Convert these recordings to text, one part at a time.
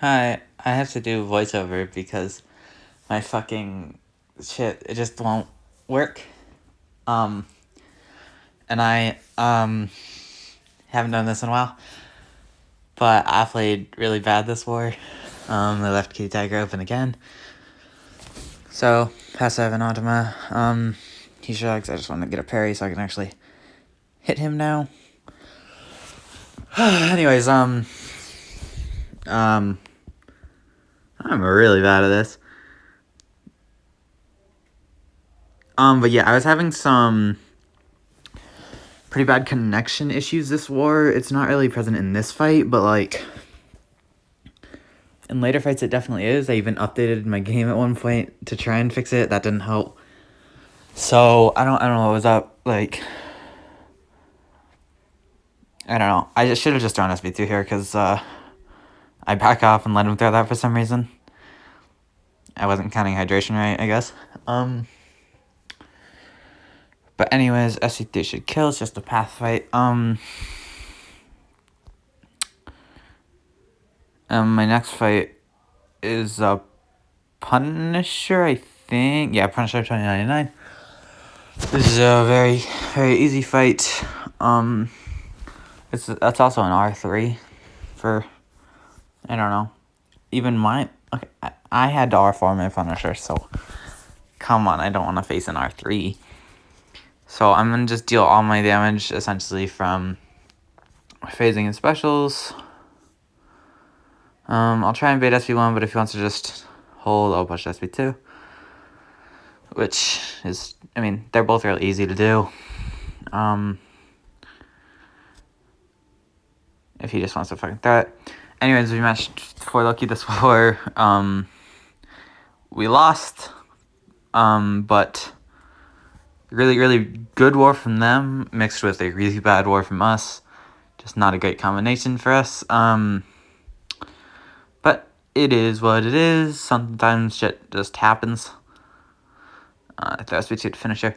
Hi, I have to do voiceover because my fucking shit, it just won't work. Um, and I haven't done this in a while, but I played really bad this war. They left Kitty Tiger open again. So, passive and Automa, he shrugs. I just want to get a parry so I can actually hit him now. Anyways, I'm really bad at this. But yeah, I was having some pretty bad connection issues this war. It's not really present in this fight, but like in later fights it definitely is. I even updated my game at one point to try and fix it. That didn't help. So I don't know what was up. Like I don't know. I should have just thrown SB2 here because I back off and let him throw that for some reason. I wasn't counting hydration right, I guess. But anyways, SB3 should kill. It's just a path fight. My next fight is Punisher, I think. Yeah, Punisher 2099. This is a very, very easy fight. That's also an R3 for, I don't know. Even okay, I had to R4 my Punisher, so come on, I don't want to face an R3. So I'm going to just deal all my damage essentially from phasing and specials. I'll try and bait SB1, but if he wants to just hold, I'll push SB2. Which is, I mean, they're both really easy to do. If he just wants to fucking throw it. Anyways, we matched 4 Loki this war. We lost. But really, really good war from them mixed with a really bad war from us. Just not a great combination for us. But it is what it is. Sometimes shit just happens. Throw SB2 to finish here.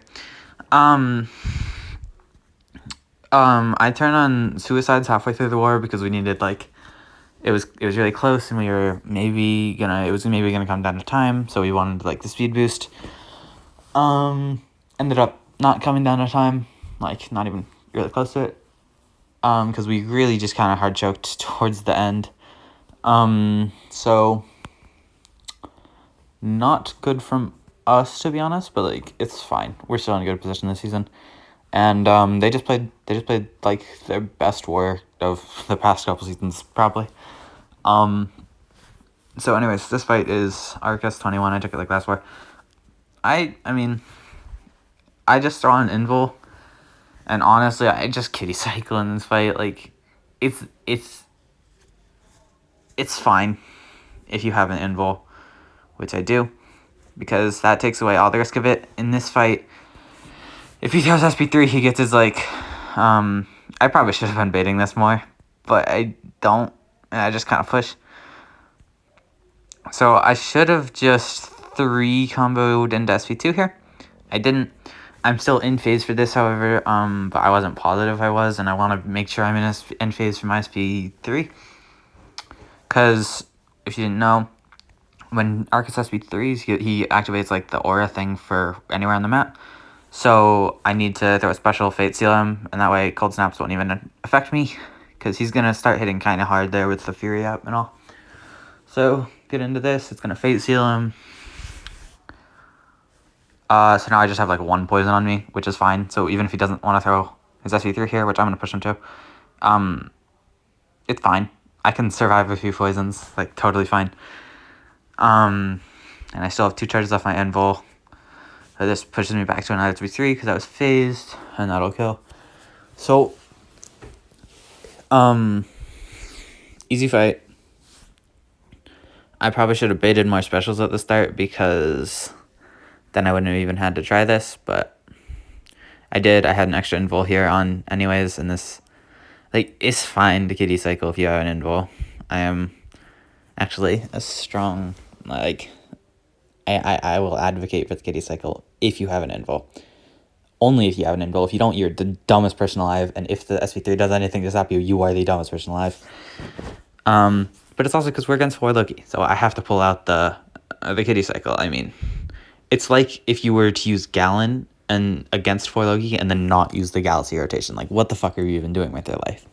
I turned on suicides halfway through the war because we needed like it was really close and we were maybe gonna come down to time, so we wanted like the speed boost. Ended up not coming down to time, like not even really close to it. Because we really just kind of hard choked towards the end. So not good from us to be honest, but like it's fine. We're still in a good position this season. And they just played like their best war of the past couple seasons, probably. So anyways, this fight is Arcus 21. I took it like last war. I mean, I just throw on Invul, and honestly, I just kitty cycle in this fight. Like, it's fine if you have an Invul, which I do, because that takes away all the risk of it in this fight. If he throws SP3, he gets his, like, I probably should have been baiting this more, but I don't, and I just kind of push. So I should have just 3 comboed into SP2 here. I didn't. I'm still in phase for this, however, but I wasn't positive I was, and I want to make sure I'm in phase for my SP3. Because, if you didn't know, when Arcus SP3s, he activates, like, the aura thing for anywhere on the map. So I need to throw a special Fate Seal him, and that way Cold Snaps won't even affect me, because he's going to start hitting kind of hard there with the Fury up and all. So, get into this. It's going to Fate Seal him. So now I just have, like, 1 poison on me, which is fine. So even if he doesn't want to throw his SP3 here, which I'm going to push him to, it's fine. I can survive a few poisons, like, totally fine. And I still have 2 charges off my Invul. So this pushes me back to another 3-3 because I was phased, and that'll kill. So, easy fight. I probably should have baited more specials at the start because then I wouldn't have even had to try this, but I did. I had an extra Invul here on anyways, and this, like, it's fine to kitty cycle if you have an Invul. I am actually a strong, like, I will advocate for the kitty cycle if you have an Invul. Only if you have an Invul. If you don't, you're the dumbest person alive, and if the SP3 does anything to stop you, you are the dumbest person alive. But it's also because we're against Four Loki, so I have to pull out the Kitty Cycle. I mean, it's like if you were to use Gallon and against Four Loki and then not use the Galaxy rotation. Like, what the fuck are you even doing with your life?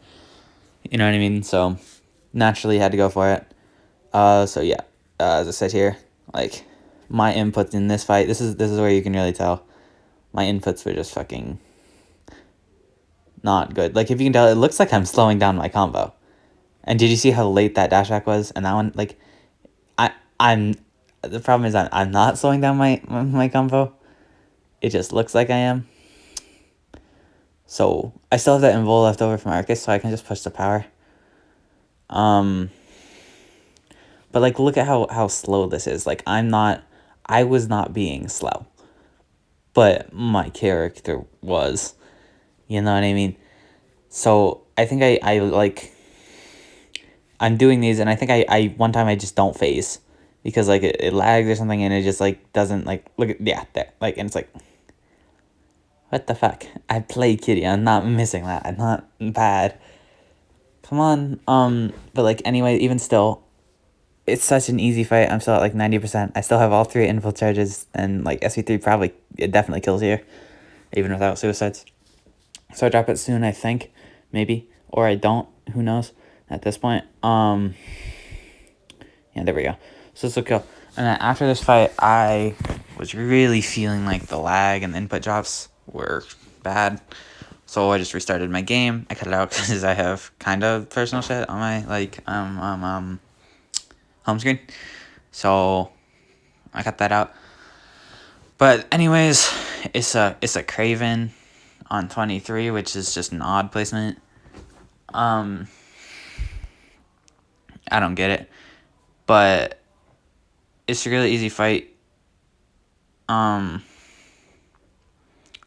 You know what I mean? So, naturally had to go for it. So yeah, as I said here, like, my inputs in this fight, this is where you can really tell. My inputs were just fucking not good. Like, if you can tell, it looks like I'm slowing down my combo. And did you see how late that dash back was? And that one, like, I'm the problem is I'm not slowing down my combo. It just looks like I am. So I still have that invul left over from Arcus, so I can just push the power. But like, look at how slow this is. Like, I was not being slow, but my character was. You know what I mean? So I think I like, I'm doing these, and I think I one time I just don't phase because like it lags or something, and it just like doesn't like look at, yeah, there, like, and it's like, what the fuck? I play Kitty. I'm not missing that. I'm not bad. Come on. But like, anyway, even still, it's such an easy fight. I'm still at like 90%. I still have all 3 infill charges, and like SV3 probably, it definitely kills here, even without suicides. So I drop it soon, I think, maybe, or I don't. Who knows? At this point, yeah, there we go. So this will kill. And then after this fight, I was really feeling like the lag and the input drops were bad. So I just restarted my game. I cut it out because I have kind of personal shit on my like home screen. So I cut that out. But anyways, it's a Kraven on 23, which is just an odd placement. I don't get it, but it's a really easy fight. I'm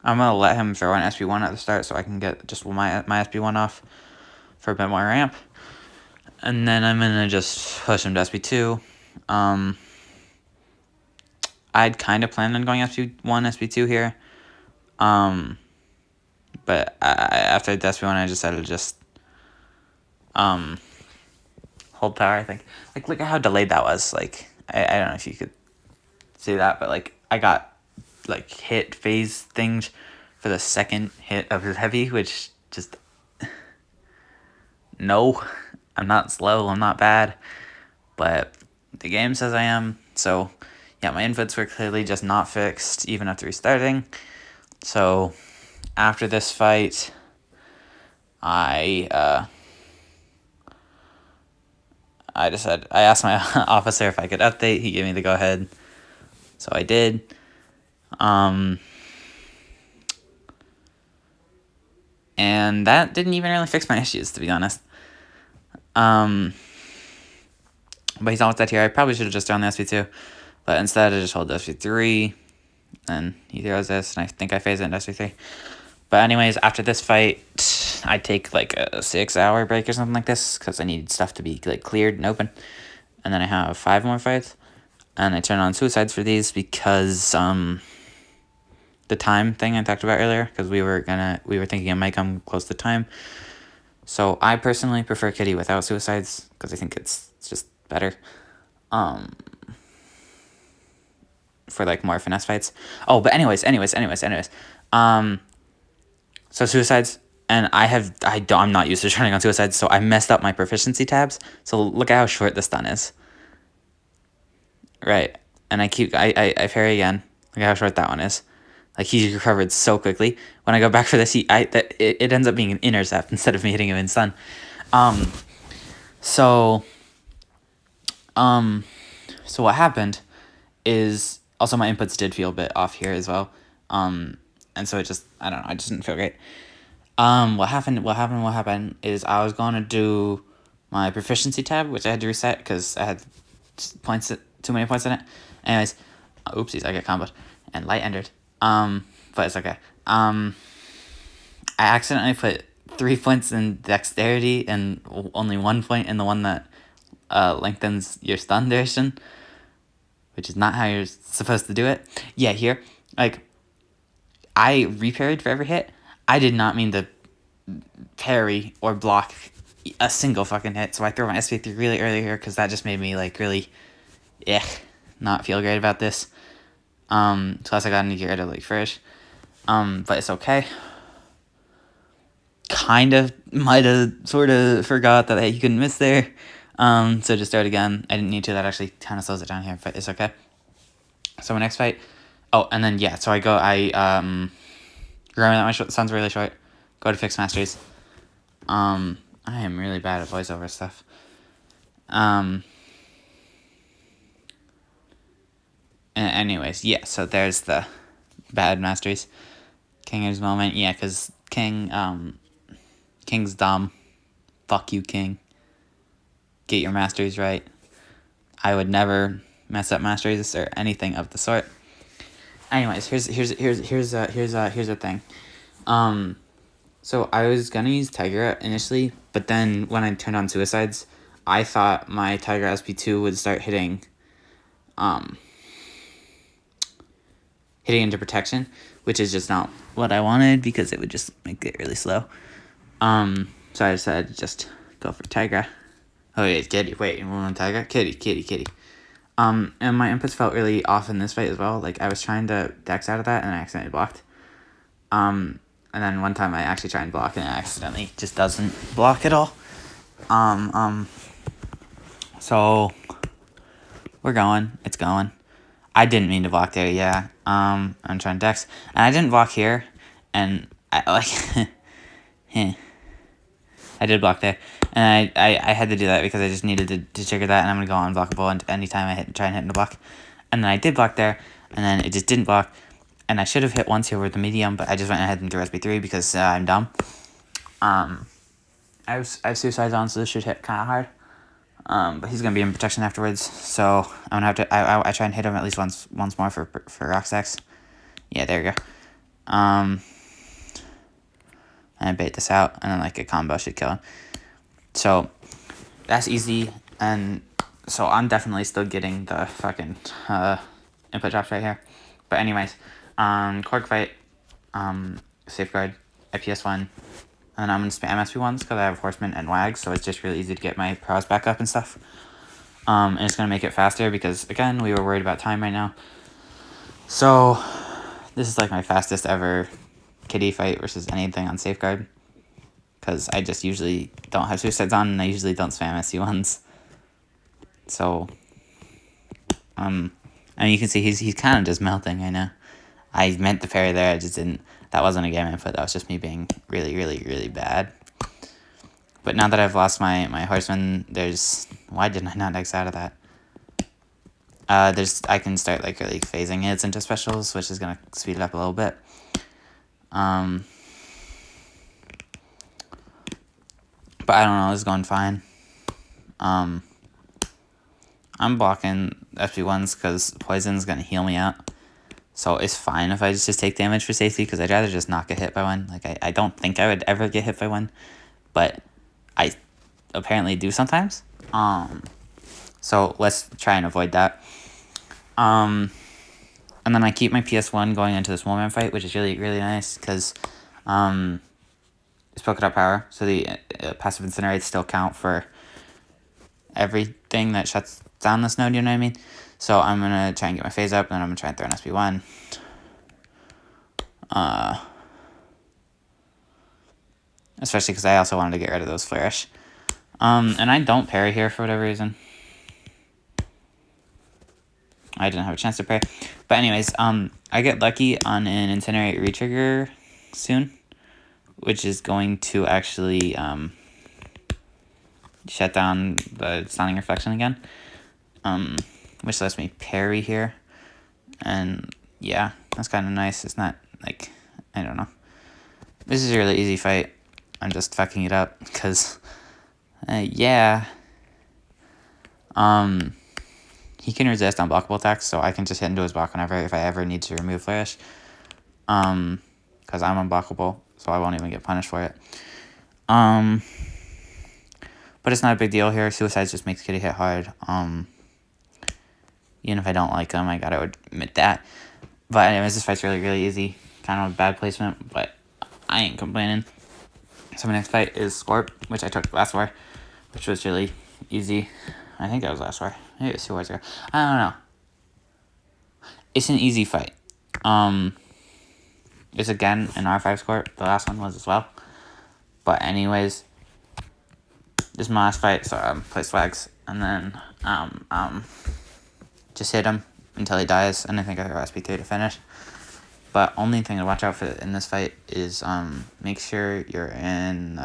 gonna let him throw an SP1 at the start so I can get just my SP1 off for a bit more ramp, and then I'm gonna just push him to SP2. I'd kind of planned on going SP1, SP2 here, but after the SP1, I decided to just hold power. I think, like, look at how delayed that was. Like, I don't know if you could see that, but like, I got like hit phase things for the second hit of his heavy, which just, no, I'm not slow, I'm not bad, but the game says I am. So yeah, my inputs were clearly just not fixed even after restarting. So after this fight, I asked my officer if I could update. He gave me the go ahead, so I did. And that didn't even really fix my issues, to be honest. But he's almost dead here. I probably should have just thrown the SP2, but instead I just hold the SP3, and he throws this, and I think I phase it into SP3. But anyways, after this fight, I take like a 6-hour break or something like this, because I need stuff to be like cleared and open. And then I have 5 more fights, and I turn on suicides for these because the time thing I talked about earlier, because we were thinking it might come close to time. So I personally prefer Kitty without suicides because I think it's just better. For like more finesse fights. Oh, but anyways. So suicides, and I'm not used to turning on suicides, so I messed up my proficiency tabs. So look at how short the stun is. Right, and I parry again. Look at how short that one is. Like, he recovered so quickly. When I go back for this, it ends up being an intercept instead of me hitting him in stun. So what happened is, also my inputs did feel a bit off here as well. And so it just, I don't know, I just didn't feel great. What happened is I was going to do my proficiency tab, which I had to reset because I had too many points in it. Anyways, oopsies, I get comboed and light entered. But it's okay. I accidentally put 3 points in dexterity and only 1 point in the one that lengthens your stun duration, which is not how you're supposed to do it. Yeah, here, like, I reparried for every hit. I did not mean to parry or block a single fucking hit. So I throw my SP3 really early here because that just made me like really, not feel great about this. Plus I got to get rid of like Frisch. But it's okay. Kind of, might have, sort of forgot that you couldn't miss there. So just start again. I didn't need to. That actually kind of slows it down here, but it's okay. So my next fight. Oh, and then yeah. So remember that my son's really short. Go to Fixed Masters. I am really bad at voiceover stuff. Anyways, yeah. So there's the bad Masters. Kinger's moment. Yeah, because King's dumb. Fuck you, King. Get your Masters right. I would never mess up Masters or anything of the sort. Anyways, here's the thing. So I was gonna use Tiger initially, but then when I turned on Suicides, I thought my Tiger SP2 would start hitting into protection, which is just not what I wanted because it would just make it really slow. So I decided to just go for Tiger. Oh wait, Kitty. Wait, you want Tiger? Kitty. And my inputs felt really off in this fight as well. Like I was trying to Dex out of that and I accidentally blocked. And then one time I actually tried and block and it accidentally just doesn't block at all. So we're going. It's going. I didn't mean to block there, yeah. I'm trying Dex. And I didn't block here. And I did block there. And I had to do that because I just needed to trigger that and I'm gonna go unblockable and anytime I try and hit into block. And then I did block there, and then it just didn't block. And I should have hit once here with the medium, but I just went ahead and threw SP3 because I'm dumb. I have Suicides on, so this should hit kind of hard. But he's gonna be in protection afterwards, so I'm gonna have to. I try and hit him at least once more for Rock Stacks. Yeah, there we go. And I bait this out, and then like a combo should kill him. So that's easy, and so I'm definitely still getting the fucking input drops right here. But anyways, Cork fight, Safeguard, IPS1. And I'm going to spam SP1s because I have Horseman and Wags, so it's just really easy to get my prowess back up and stuff. And it's going to make it faster because, again, we were worried about time right now. So, this is like my fastest ever kitty fight versus anything on Safeguard. Because I just usually don't have Suicides on, and I usually don't spam SP1s. So, I mean, you can see he's kind of just melting, I know. I meant the parry there, I just didn't. That wasn't a game input, that was just me being really, really, really bad. But now that I've lost my Horseman, why didn't I not X out of that? I can start like really phasing hits into specials, which is gonna speed it up a little bit. But I don't know, it's going fine. I'm blocking SP1s because Poison's gonna heal me out. So it's fine if I just take damage for safety because I'd rather just not get hit by one. Like I don't think I would ever get hit by one, but I apparently do sometimes. So let's try and avoid that. And then I keep my PS1 going into this Woolman fight, which is really, really nice because it's Polka Dot Power, so the passive Incinerates still count for everything that shuts down this node, you know what I mean? So I'm going to try and get my phase up, and then I'm going to try and throw an SP1. Especially because I also wanted to get rid of those Flourish. And I don't parry here for whatever reason. I didn't have a chance to parry. But anyways, I get lucky on an Incinerate retrigger soon, which is going to actually shut down the Stunning Reflection again. Which lets me parry here. And yeah, that's kind of nice. It's not like, I don't know. This is a really easy fight. I'm just fucking it up because, yeah. He can resist unblockable attacks, so I can just hit into his block whenever, if I ever need to remove Flourish. Because I'm unblockable, so I won't even get punished for it. But it's not a big deal here. Suicides just makes Kitty hit hard. Even if I don't like him, I gotta admit that. But anyways, this fight's really, really easy. Kind of a bad placement, but I ain't complaining. So my next fight is Scorp, which I took last war, which was really easy. I think that was last war. Maybe it was 2 wars ago. I don't know. It's an easy fight. It's again an R5 Scorp. The last one was as well. But anyways, this is my last fight, so play Swags, and then just hit him until he dies, and I think I throw SP3 to finish. But only thing to watch out for in this fight is make sure you're in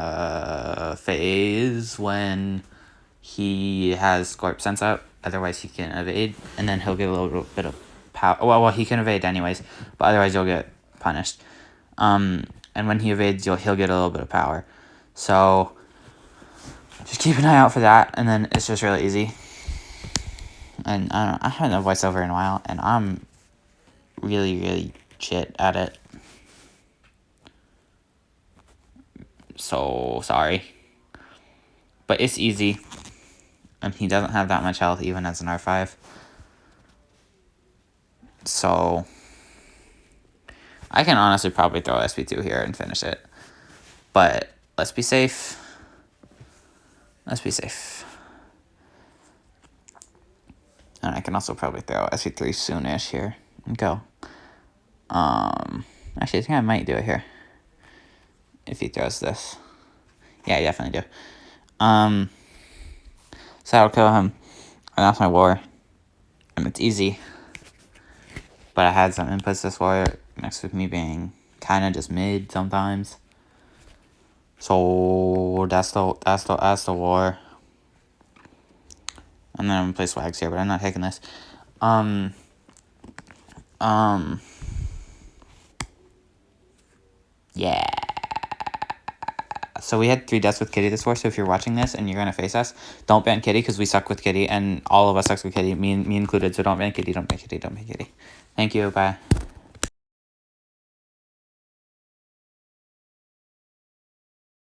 phase when he has Scorp sense out, otherwise he can evade, and then he'll get a little bit of power. Well, he can evade anyways, but otherwise you'll get punished. And when he evades, he'll get a little bit of power. So just keep an eye out for that, and then it's just really easy. And I don't know, I haven't done voiceover in a while, and I'm really shit at it. So sorry. But it's easy. And he doesn't have that much health even as an R5. So I can honestly probably throw SP2 here and finish it. But let's be safe. Let's be safe. And I can also probably throw SP3 soonish here and go. Actually, I think I might do it here. If he throws this. Yeah, I definitely do. So I'll kill him. And that's my war. And it's easy. But I had some inputs this war, next with me being kind of just mid sometimes. So that's the war. And then I'm gonna play Swags here, but I'm not taking this. Yeah. So we had 3 deaths with Kitty this war, so if you're watching this and you're gonna face us, don't ban Kitty, because we suck with Kitty, and all of us sucks with Kitty, me included, so don't ban Kitty, don't ban Kitty, don't ban Kitty. Thank you, bye.